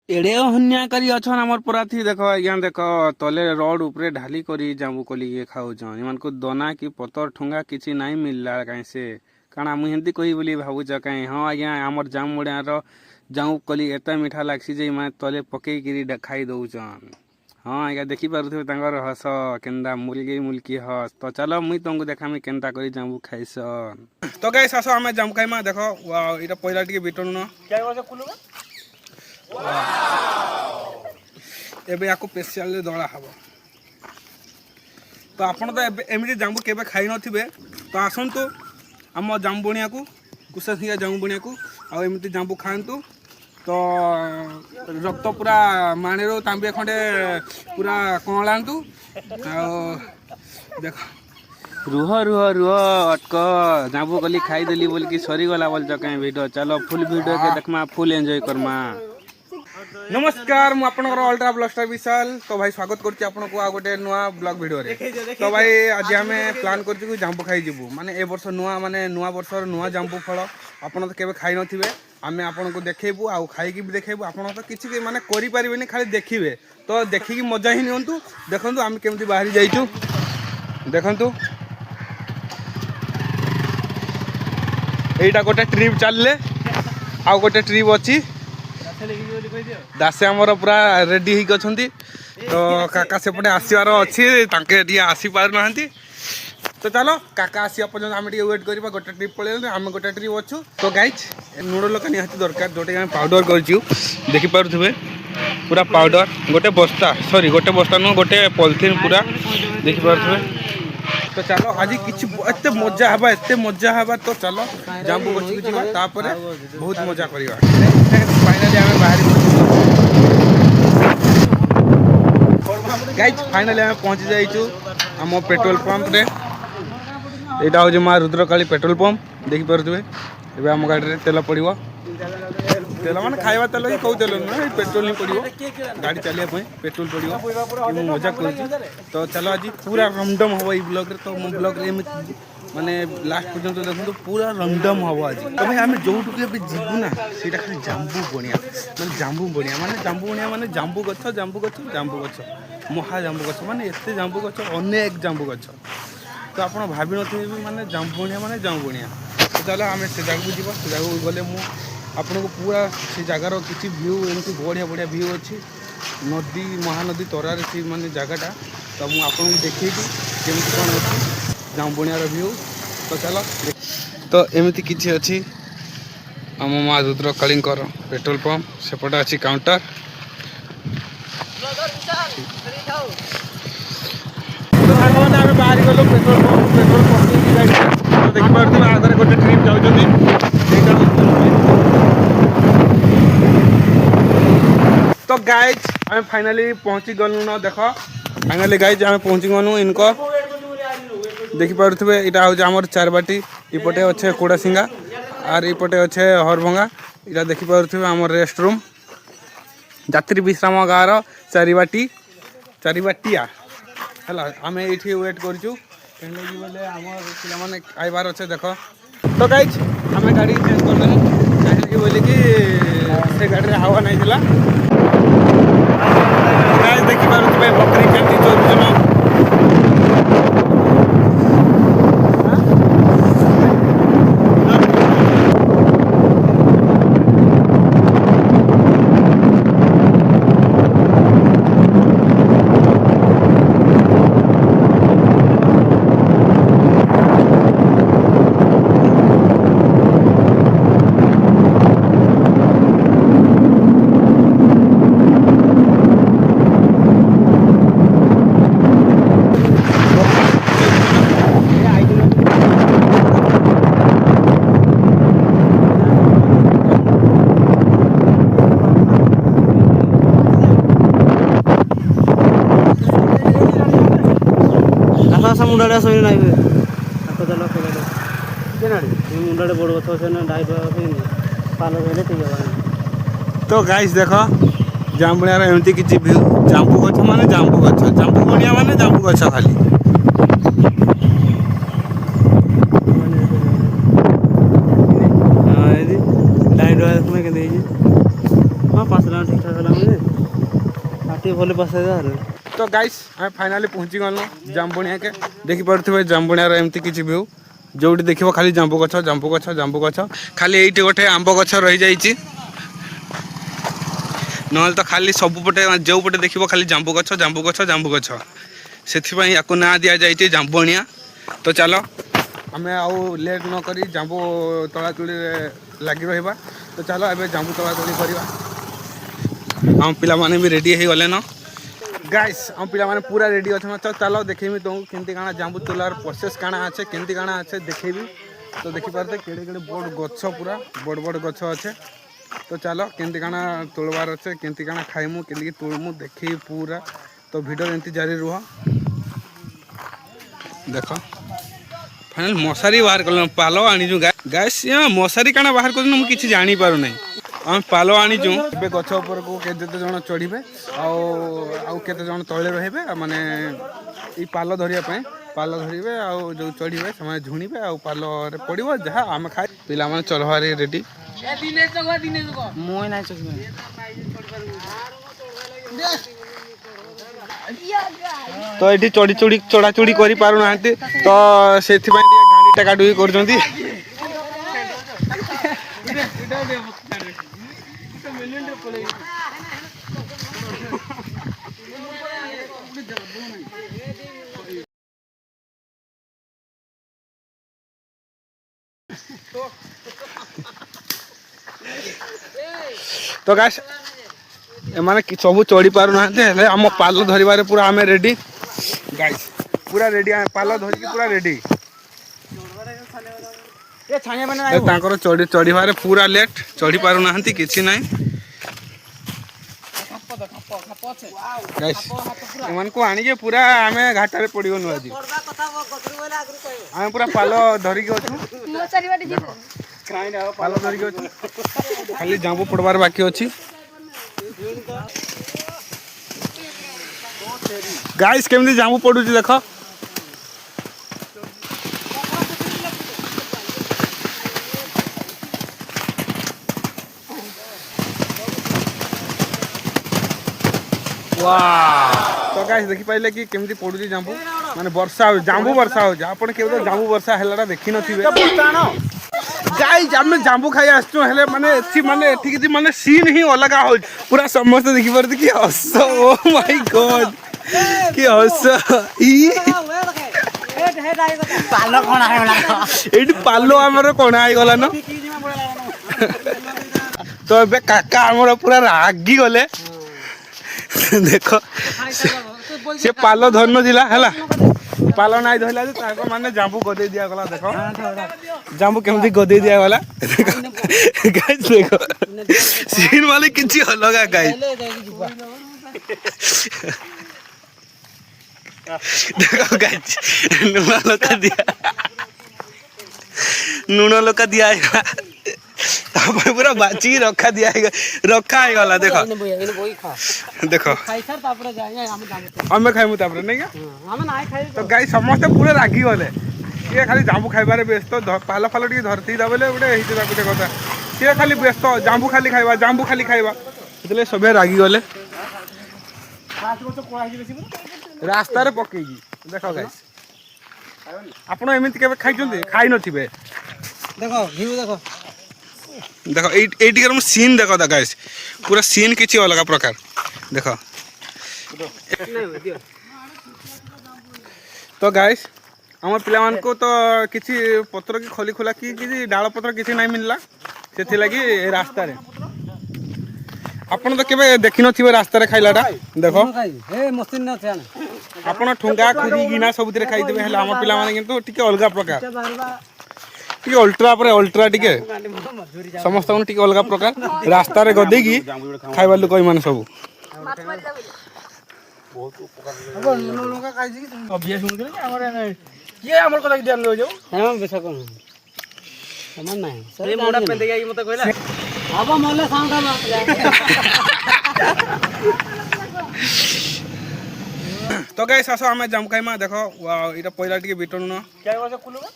एड़े हन्या करी अछन हमर पराथी देखो आज्ञा देखो तले रोड ऊपरे ढाली करी जामु कली ये खाउछन इमान को दोना की पतर ठुंगा किछि नाही मिलला काई से काना मु हिंदी कहि बोली भाबुछ काई हां आज्ञा हमर जाम मुड़िया रो जाऊ कली एता मीठा लागसी जे माने तले पकेई किरी देखाई दउछन। हां आज्ञा देखि पारुथे तांगर हस केंदा मुलकी हस तो चलो मुई तुमको देखामी केंता करी जामु खाइसन। तो गाइस आसो हमें जामु खाइमा देखो वाओ इटा पहिला टिके बिटन न क्या होसे कुलुगा एबे याको स्पेशल दला हबो तो आपण तो एमती जांबू केबे खाई नथिबे तो आसंतु आम जांबू बणिया को कुसा सिंगा जांबू बणिया को आ एमती जांबू खांतु तो रक्त पूरा माणेरो तांबे खंडे पूरा कळांतु आ देखो रुह रुह रुह अटक जांबू कली खाई देली बोल की सरी गला बोल जके वीडियो चलो फुल वीडियो के देखमा फुल एंजॉय करमा। नमस्कार मु आपनकर अल्ट्रा ब्लॉगस्टार विशाल तो भाई स्वागत करछि आपनको आ गोटे नुआ ब्लॉग वीडियो रे। तो भाई आज हमें प्लान करछि कि जांबू खाई जिवु माने ए वर्ष नुआ वर्षर नुआ जांबू फल आपन तो केबे खाई नथिबे आमे आपनको देखेबु आ खाई की भी देखेबु आपन तो किछि माने करि परिबेनी खाली देखिबे तो देखि की मजा ही नियंतु देखंतु आमे केमति बाहरी जाइछु देखंतु एटा गोटे ट्रिप चलले आ गोटे ट्रिप अछि दासे आमर पूरा रेडी ही गछंती तो काका सेपटे आसीबार अछि तांके टिया आसी पार नहंती तो चलो काका आसी पर्यंत आमे टिके वेट करबा गोटे ट्रिप पळेले आमे गोटे ट्रिप अछु। तो गाइस नूडल का निहाती दरकार जोटे हम पाउडर करछु देखि पारुथबे पूरा पाउडर गोटे बस्ता सॉरी गोटे बस्ता न गोटे पॉलिथिन पूरा देखि पारुथबे। तो चलो आज किछि एते मजा हबा तो चलो जांबू गछि जिबा तापरे बहुत मजा करिवा। फाइनली हमें बाहर गाइस फाइनली हमें पहुंच जाइछु हम पेट्रोल पंप रे एटा हो जे मा रुद्रकाली पेट्रोल पंप देखि परथबे एबे हम गाड़ी रे तेल पड़िबो तेल माने खाइबा तेल ही कहू तेल न पेट्रोल ही पड़िबो गाड़ी चलिया पय पेट्रोल पड़िबो मजा करछि। तो चलो आज पूरा रमडम हबो ई ब्लॉग रे तो मो ब्लॉग रे माने लास्ट पर्यंत देखो तो पूरा रंगडम हबो आज। तो भाई आमे जोटु के जीवु ना सेटा खाली जांबू बणिया माने जांबू बणिया माने जांबू गछ महा जांबू गछ माने एते जांबू गछ अनेक जांबू गछ तो आपण भाबी नथिबे माने जांबू बणिया तो चलो आमे से जागु जीवा से जागु गले मु आपनको पूरा से जगार किसी व्यू एमती बढ़िया बढ़िया व्यू अच्छी नदी महानदी तरार से माने जगटा तो मुझे आपको देखी केमती कौन अच्छी जांबुनियार व्यू। तो चलो तो एमती किसी अच्छी आम माँ रुद्रकाली पेट्रोल पंप सेपटे अच्छी काउंटर तो बाहर गलु पेट्रोल पंप देखिए आगे गोटे ट्रिप जाऊँ। तो गाइज हमें फाइनली पहुंची गलु न देख फाइनली गाइज हमें पहुंची गलु इनको देखि पारुथबे इटा हो हमर चारबाटी इपटे अच्छे कोड़ासिंगा आर इपटे अच्छे हरभंगा इटा देखि पारुथबे हमर रेस्ट रूम यात्री विश्राम गाँव चारिबाटिया हला हमें एठी वेट करछु कहले बोले हमर पिला माने आइबार अच्छे देख। तो गाइज हमें गाड़ी चेंज कर देनु काहे बोले कि से गाड़ी रे हवा नहीं दिला देखी पारे बकरी केमती चलुन मुंडा सही ना चलो मुंडा बड़ गछ तो गाइस देख जांबुनियार एमती किछि व्यू जांबू गछ माने जांबू बणिया माने जांबू गछ खाली हां एदी डाइट वाला तुम्हें के देई हां 5 लाख ठीक ठाक भले बसाइदा तो गाइस आम फाइनाली पहुँची गलु जामबुणिया के देखी पारे जामबुणियार एमती किसी व्यू जोटी देख खाली जांबू गछ खाली ये गोटे आंब गछ रही जाइए ना तो खाली सबुपटे जो पटे देख खाली जांबू गछ से या ना दि जाइए जामबुणिया। तो चलो आम आउ लेट न करी जांबू तोड़ातुड़ी लगी रहा। तो चलो एबे जांबू तोड़ातुड़ी करवा हम पिला माने भी रेडी हो गले न गाइस हम पिला माने पूरा रेडी अच्छा। तो चलो देखेबी तुमको केमती काना जांबू तोलार प्रोसेस काना अच्छे केमती काना अच्छे देखेबी। तो देखी पारते केड़े केड़े बड़ गछ पूरा बड़ गछ अच्छे। तो चलो केमती काना तोड़बार अच्छे केमती काना खाइमु केमती तोड़मु देखी पूरा। तो वीडियो एमती जारी रुह देख फाइनल मशारी बाहर कल पाल आनीचु गाइस मशारी काना बाहर कर किसी जानी पारु नहीं आम पाल आनीचु ए गछ उपर को केते जन चढ़े आउ केते जन तले रहे माने ई पाल धरिया पाल धरवे आउ जो चढ़े से झुणवे आउ पाल पड़ो जहाँ आम खाए पिला माने चलबार रेडी तो ये चढ़ा चढ़ी कर पार ना तो से गाड़ी टाकाटुकी कर तो गाइस एमाने सब चढ़ी पार ना आम पाल धरबार पूरा आम रेडी गाइस पूरा रेडी पाल धरिकी पूरा रेडी चढ़ार पूरा लेट चढ़ी पार ना कि ना को आनिके पूरा आम घाटे पड़गनु आज आम पूरा पाल धरिकी अच्छु पाल धरिकी अच्छु खाली जांबू पड़बार बाकी अच्छी गाइस केमती जांबू पड़ू देख तो गाइस देखी पाइले कि केमती पड़ू जांबू माने वर्षा हो जांबू वर्षा हो आपण के जांबू वर्षा हेलाटा देखि नथिबे गाइस आम जांबू खाई आसचु हेले माने एथि माने एथि माने सीन ही अलग हो पूरा समस्त देखि परती कि हस ओ माय गॉड कि हस पालो कोना हेला एठी पालो हमर कोना आइ गला न तो एबे काका हमर पूरा रागी गले देखो से पालो धरन दिला हला पाल नाई धरला जे माने जांबू गदे दिया गला देखो जांबू केमती गदे दिया गला गाइस देखो सीन वाले किछि अलगा गाइस देखो गाइस नुना लोका दिया पूरा बाची रखा दिया रखा है गला देखो देखो आम खाइमु तापर नहीं क्या तो गाई समस्त पूरा रागी गले सी खाली जांबू खाइबार व्यस्त पाल फाल टे धरती बोले गोटे गोटे कथा सी खाली व्यस्त जांबू खाली खाइबा से सब रागी गले रास्तार पकईकी देख गाइस आपण एमती केबे खाइछन्ती खाइ नथिबे देखो व्यू देखो देखो ये सीन देखो गाइस पूरा सीन किसी अलग प्रकार देखो तो गाइस आम पिला को तो किसी पत्र की खोली खोला कि डाल पत्र किसी नहीं मिलला से लगी रास्ता रे आपन तो केबे देखि नथिबे रास्ता रे खाइलाटा देखो ए मशीन न थे आपन ठुंगा खुदी गिना सब रे खाइ देबे हला आम पिला माने किंतु टिके अलग प्रकार टी अल्ट्रा पर अल्ट्रा टिके समस्त टी अलग प्रकार रास्ता रे गदे की खाइबा लोक माने सब ये हमर कथा ध्यान लो जो हम बेसा कोन हमन नाही सर मोड़ा पे देगा ई मते कहला अब मोले साउंड तो गाइस आसो हमें जाम खाइमा देखो वाओ इटा पहिला टिके बिटन न क्या बसे खुलबा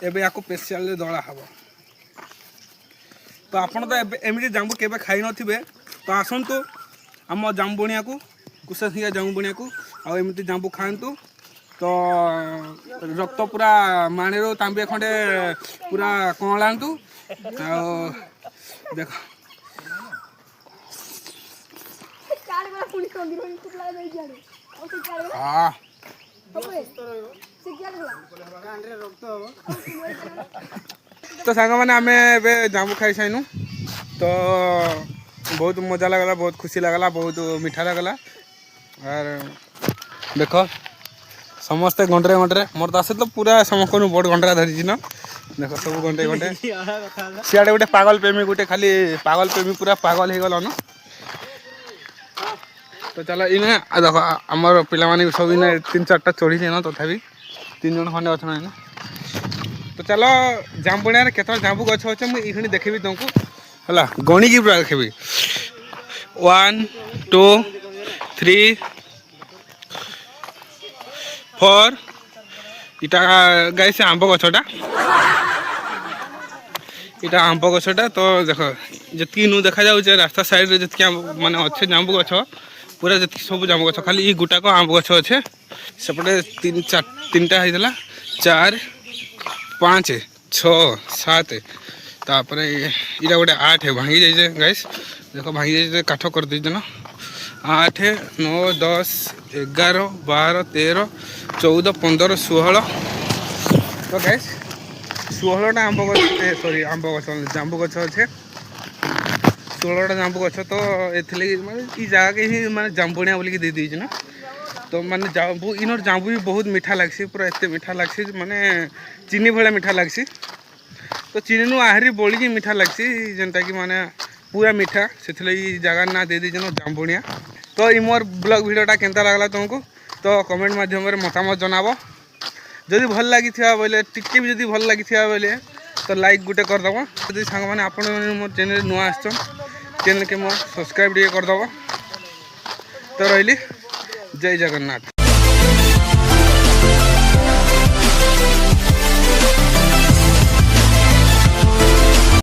एबे याको स्पेशल दळा हबो तो आपण तो एमती जांबू केबे खाई नथिबे तो आसंतु आम जांबू बुणिया को कुशसिया जांबू बुणिया को आ एमती जांबू खातु तो रक्त पूरा माणीरू तांबे खंडे पूरा कलांतु देख तो सांग मैंने आम जांबू खाई साइनु तो बहुत मजा लगला बहुत खुशी लगला बहुत मीठा लगला और देख समस्ते गंडरे गंडरे मोर दास तो पूरा समस्त बड़ गंडरा धरी न देख सब गंडे गंडे सियाड़े गोटे पागल प्रेमी गोटे खाली पागल प्रेमी पूरा पागल हो गल न तो चलो इने देख आमर पे सब इने 3-4टा चढ़ी न तथापि 3 जन खंडे अच्छा ना तो चलो जांबुणिया केत जांबू गछ अच्छे मुझे देखेबी तुमको है गणिकी पूरा देखेबी 1 2 3 4 इटा गाय से आंब गछटा इटा आंब गछटा तो देख जी नु देखा जाऊे रास्ता साइड जी माने अच्छे जांबू गछ पूरा जी सब जांबू गछ खाली ये गुटाक आंब गछ अच्छे सेपटे 3टा होता 4 5 6 7 तापर इटा गोटे 8 भांगी जाइए गाइस देख भांगी जाइए काठ कर दीजिए ना 8 9 10 11 12 13 14 15 16 तो गाइस 16टा आंब गछ सॉरी आंब गछ जांबू गछ अच्छे 16टा जांबू गछ तो ये माने ई जगह के ही माने जांबुणिया बोलिक दे दीजिए ना तो माने जांबू इनर जांबू भी बहुत मीठा लगसी पूरा एत मीठा लगसी माने चीनी भाया मीठा लगसी तो चीनी नु आहरी बोलिकी मीठा लगसी जेनटा कि माने पूरा मीठा से जगह ना दे दीजिए जांबुणिया तो ई मोर ब्लॉग वीडियोटा केनता लागला तुमको तो कमेंट माध्यम मतामत जनाब जदि भल लगी बोले टिके भी जदि भल लगी बोले तो लाइक गुटे करदेव जदि सांग मैंने आप मोर चैनल नुआ आसन चैनल के मोर सब्सक्राइब करदेव तो रही जय जगन्नाथ।